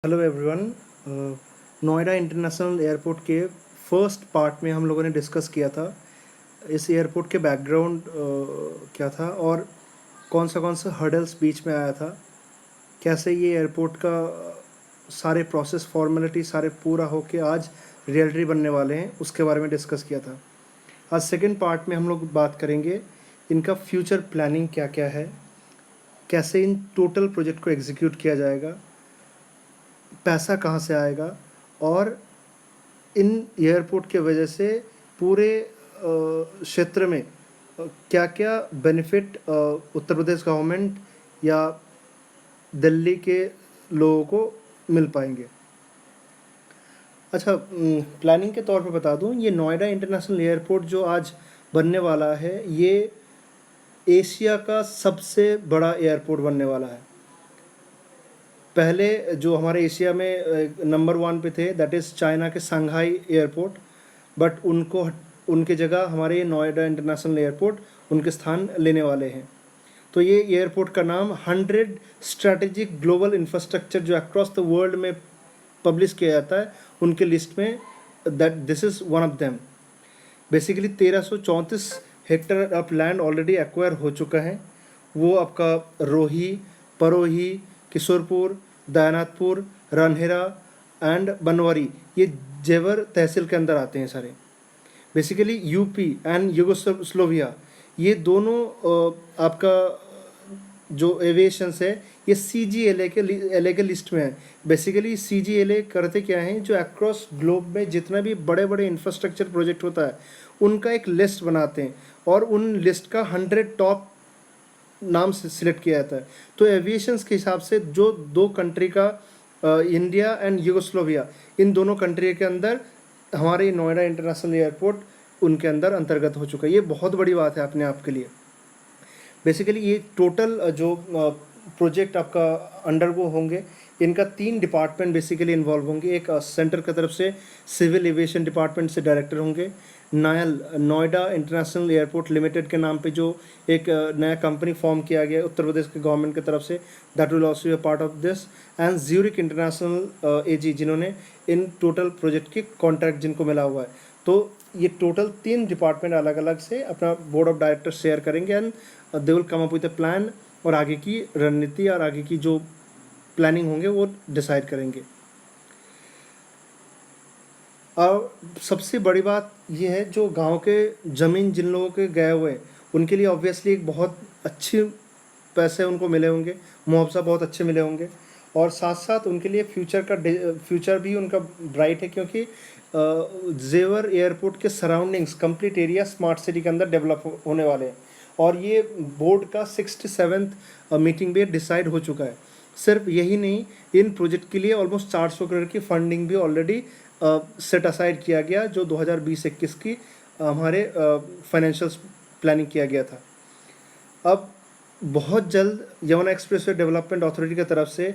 Hello everyone. Noida International airport के first part में हम लोगों ने डिस्कस किया था इस एयरपोर्ट के बैकग्राउंड क्या था और कौन सा हर्डल्स बीच में आया था, कैसे ये एयरपोर्ट का सारे प्रोसेस फॉर्मेलिटी सारे पूरा होके आज रियलिटी बनने वाले हैं, उसके बारे में डिस्कस किया था। आज सेकंड पार्ट में हम लोग बात करेंगे इनका फ्यूचर प्लानिंग क्या क्या है, कैसे इन टोटल प्रोजेक्ट को एग्जीक्यूट किया जाएगा, पैसा कहाँ से आएगा और इन एयरपोर्ट के वजह से पूरे क्षेत्र में क्या क्या बेनिफिट उत्तर प्रदेश गवर्नमेंट या दिल्ली के लोगों को मिल पाएंगे। अच्छा, प्लानिंग के तौर पे बता दूं, ये नोएडा इंटरनेशनल एयरपोर्ट जो आज बनने वाला है ये एशिया का सबसे बड़ा एयरपोर्ट बनने वाला है। पहले जो हमारे एशिया में नंबर 1 पे थे दैट इज़ चाइना के संघाई एयरपोर्ट, बट उनके जगह हमारे नोएडा इंटरनेशनल एयरपोर्ट उनके स्थान लेने वाले हैं। तो ये एयरपोर्ट का नाम 100 स्ट्रैटेजिक ग्लोबल इंफ्रास्ट्रक्चर जो अक्रॉस द वर्ल्ड में पब्लिश किया जाता है उनके लिस्ट में that this is one of them. Basically 1334 Hector of land already acquire हो चुका है। वो आपका रोही, परोही, किशोरपुर, दयानाथपुर, रनहेरा एंड बनवारी ये जेवर तहसील के अंदर आते हैं सारे। बेसिकली यूपी एंड यूगोस्लोविया ये दोनों आपका जो एविएशंस है ये CGLA के लिस्ट में है। बेसिकली CGLA करते क्या हैं, जो अक्रॉस ग्लोब में जितना भी बड़े बड़े इंफ्रास्ट्रक्चर प्रोजेक्ट होता है उनका एक लिस्ट बनाते हैं और उन लिस्ट का 100 टॉप नाम से सिलेक्ट किया जाता है। तो एविएशंस के हिसाब से जो दो कंट्री का इंडिया एंड यूगोस्लोविया इन दोनों कंट्री के अंदर हमारे नोएडा इंटरनेशनल एयरपोर्ट उनके अंदर अंतर्गत हो चुका है। ये बहुत बड़ी बात है अपने आप के लिए। बेसिकली ये टोटल जो प्रोजेक्ट आपका अंडरगो होंगे इनका 3 डिपार्टमेंट बेसिकली इन्वॉल्व होंगे। एक सेंटर की तरफ से सिविल एविएशन डिपार्टमेंट से डायरेक्टर होंगे। NIAL Noida International Airport Limited के नाम पे जो एक नया कंपनी फॉर्म किया गया उत्तर प्रदेश के गवर्नमेंट की तरफ से, that will also be a part of this. And Zurich international AG जिन्होंने इन टोटल प्रोजेक्ट के कॉन्ट्रैक्ट जिनको मिला हुआ है। तो ये टोटल 3 डिपार्टमेंट अलग अलग से अपना बोर्ड ऑफ डायरेक्टर शेयर करेंगे and they will come up with a plan और आगे की रणनीति और आगे की जो प्लानिंग होंगे वो डिसाइड करेंगे। और सबसे बड़ी बात ये है, जो गांव के ज़मीन जिन लोगों के गए हुए हैं उनके लिए ऑब्वियसली एक बहुत अच्छे पैसे उनको मिले होंगे, मुआवजा बहुत अच्छे मिले होंगे और साथ साथ उनके लिए फ्यूचर भी उनका ब्राइट है, क्योंकि जेवर एयरपोर्ट के surroundings complete area smart city के अंदर डेवलप होने वाले हैं और ये बोर्ड का 67th मीटिंग भी डिसाइड हो चुका है। सिर्फ यही नहीं, इन प्रोजेक्ट के लिए ऑलमोस्ट 400 करोड़ की फंडिंग भी ऑलरेडी सेट असाइड किया गया जो 2020-21 की हमारे फाइनेंशियल प्लानिंग किया गया था। अब बहुत जल्द यमुना एक्सप्रेसवे डेवलपमेंट अथॉरिटी की तरफ से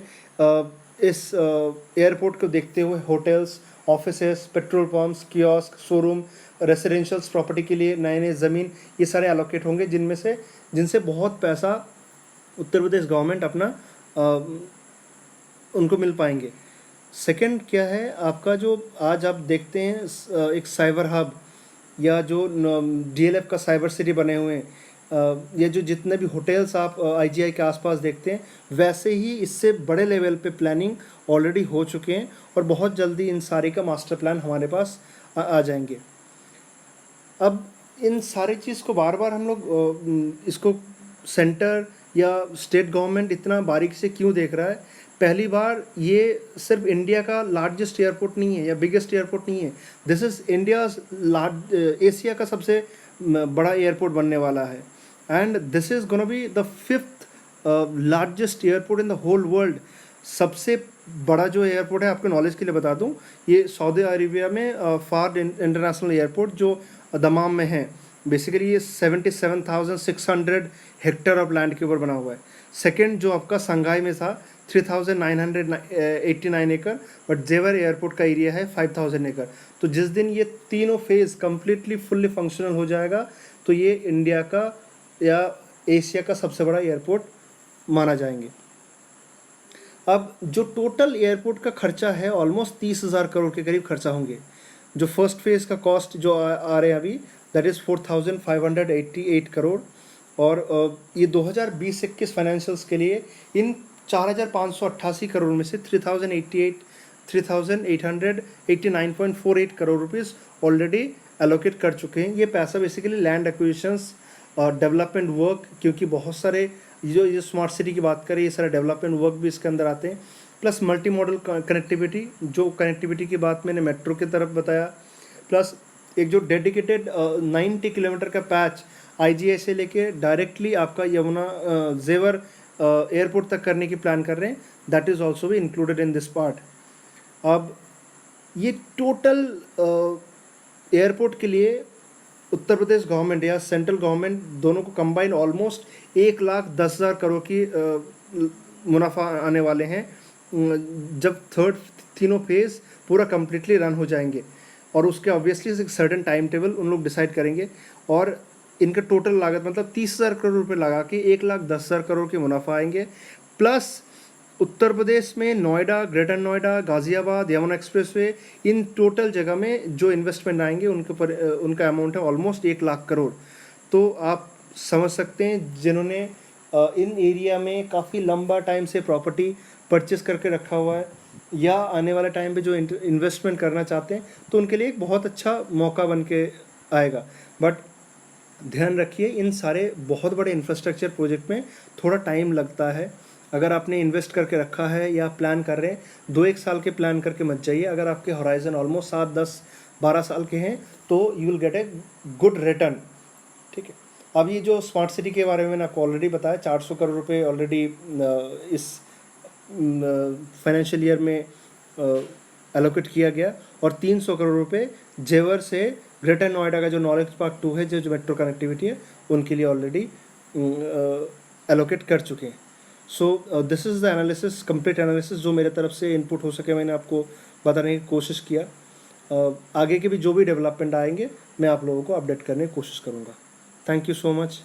इस एयरपोर्ट को देखते हुए hotels, offices, petrol pumps, kiosk, showroom, residentials property के लिए नए नए ज़मीन ये सारे एलोकेट होंगे, जिनसे बहुत पैसा उत्तर प्रदेश गवर्नमेंट अपना उनको मिल पाएंगे। सेकंड क्या है आपका, जो आज आप देखते हैं एक साइबर हब या जो DLF का साइबर सिटी बने हुए हैं, ये जो जितने भी होटल्स आप IGI के आसपास देखते हैं वैसे ही इससे बड़े लेवल पे प्लानिंग ऑलरेडी हो चुके हैं और बहुत जल्दी इन सारे का मास्टर प्लान हमारे पास आ जाएंगे। अब इन सारी चीज़ को बार बार हम लोग इसको सेंटर या स्टेट गवर्नमेंट इतना बारीकी से क्यों देख रहा है? पहली बार ये सिर्फ इंडिया का लार्जेस्ट एयरपोर्ट नहीं है या बिगेस्ट एयरपोर्ट नहीं है, दिस इज़ एशिया का सबसे बड़ा एयरपोर्ट बनने वाला है and this is gonna be the 5th largest airport in the whole world. सबसे बड़ा जो एयरपोर्ट है, आपके नॉलेज के लिए बता दूं, ये सऊदी अरेबिया में फार इंटरनेशनल एयरपोर्ट जो दमाम में है। बेसिकली ये 77,600 हेक्टर ऑफ लैंड के ऊपर बना हुआ है। सेकंड जो आपका संघाई में था 3,989 एकड़, बट जेवर एयरपोर्ट का एरिया है 5,000 एकड़। तो जिस दिन ये तीनों फेज़ कम्प्लीटली फुल्ली फंक्शनल हो जाएगा तो ये इंडिया का या एशिया का सबसे बड़ा एयरपोर्ट माना जाएंगे। अब जो टोटल एयरपोर्ट का खर्चा है ऑलमोस्ट 30,000 करोड़ के करीब खर्चा होंगे। जो फर्स्ट फेज़ का कॉस्ट जो आ रहे हैं अभी, दैट इज़ 4,588 करोड़। और ये 2020-21 फाइनेंशियल्स के लिए इन 4,588 करोड़ में से 3,889.48 करोड़ रुपीज़ ऑलरेडी एलोकेट कर चुके हैं। ये पैसा बेसिकली लैंड एक्विजिशंस और डेवलपमेंट वर्क, क्योंकि बहुत सारे ये स्मार्ट सिटी की बात करें, ये सारे डेवलपमेंट वर्क भी इसके अंदर आते हैं, प्लस मल्टी मॉडल कनेक्टिविटी, जो कनेक्टिविटी की बात मैंने मेट्रो की तरफ बताया, प्लस एक जो डेडिकेटेड 90 किलोमीटर का पैच IGI से लेके डायरेक्टली आपका यमुना जेवर एयरपोर्ट तक करने की प्लान कर रहे हैं, दैट इज़ ऑल्सो भी इंक्लूडेड इन दिस पार्ट। अब ये टोटल एयरपोर्ट के लिए उत्तर प्रदेश गवर्नमेंट या सेंट्रल गवर्नमेंट दोनों को कंबाइन ऑलमोस्ट 1,10,000 करोड़ की मुनाफा आने वाले हैं जब तीनों फेज़ पूरा कम्प्लीटली रन हो जाएंगे। और उसके ऑब्वियसली एक सर्टेन टाइम टेबल उन लोग डिसाइड करेंगे, और इनका टोटल लागत मतलब 30,000 करोड़ रुपए लगा के 1,10,000 करोड़ के मुनाफा आएंगे। प्लस उत्तर प्रदेश में Noida, greater Noida, Ghaziabad, Yamuna expressway, in total जगह में जो इन्वेस्टमेंट आएंगे उनके पर उनका अमाउंट है ऑलमोस्ट 1,00,000 करोड़। तो आप समझ सकते हैं जिन्होंने इन एरिया में काफ़ी लंबा टाइम से प्रॉपर्टी परचेस करके रखा हुआ है या आने वाले टाइम पे जो इन्वेस्टमेंट करना चाहते हैं, तो उनके लिए एक बहुत अच्छा मौका बन के आएगा। बट ध्यान रखिए, इन सारे बहुत बड़े इंफ्रास्ट्रक्चर प्रोजेक्ट में थोड़ा टाइम लगता है। अगर आपने इन्वेस्ट करके रखा है या प्लान कर रहे हैं, 2-1 साल के प्लान करके मत जाइए। अगर आपके होराइजन ऑलमोस्ट 7, 10, 12 साल के हैं तो you will get a good return. ठीक है, अब ये जो स्मार्ट सिटी के बारे में मैंने आपको ऑलरेडी बताया, 400 करोड़ रुपए ऑलरेडी इस फाइनेंशियल ईयर में एलोकेट किया गया, और 300 करोड़ रुपए जेवर से ग्रेटर नोएडा का जो नॉलेज पार्क 2 है, जो मेट्रो कनेक्टिविटी है, उनके लिए ऑलरेडी एलोकेट कर चुके हैं। So this is the analysis, complete analysis जो मेरे तरफ से इनपुट हो सके मैंने आपको बताने की कोशिश किया। आगे के भी जो भी डेवलपमेंट आएंगे मैं आप लोगों को अपडेट करने की कोशिश करूँगा। Thank you so much.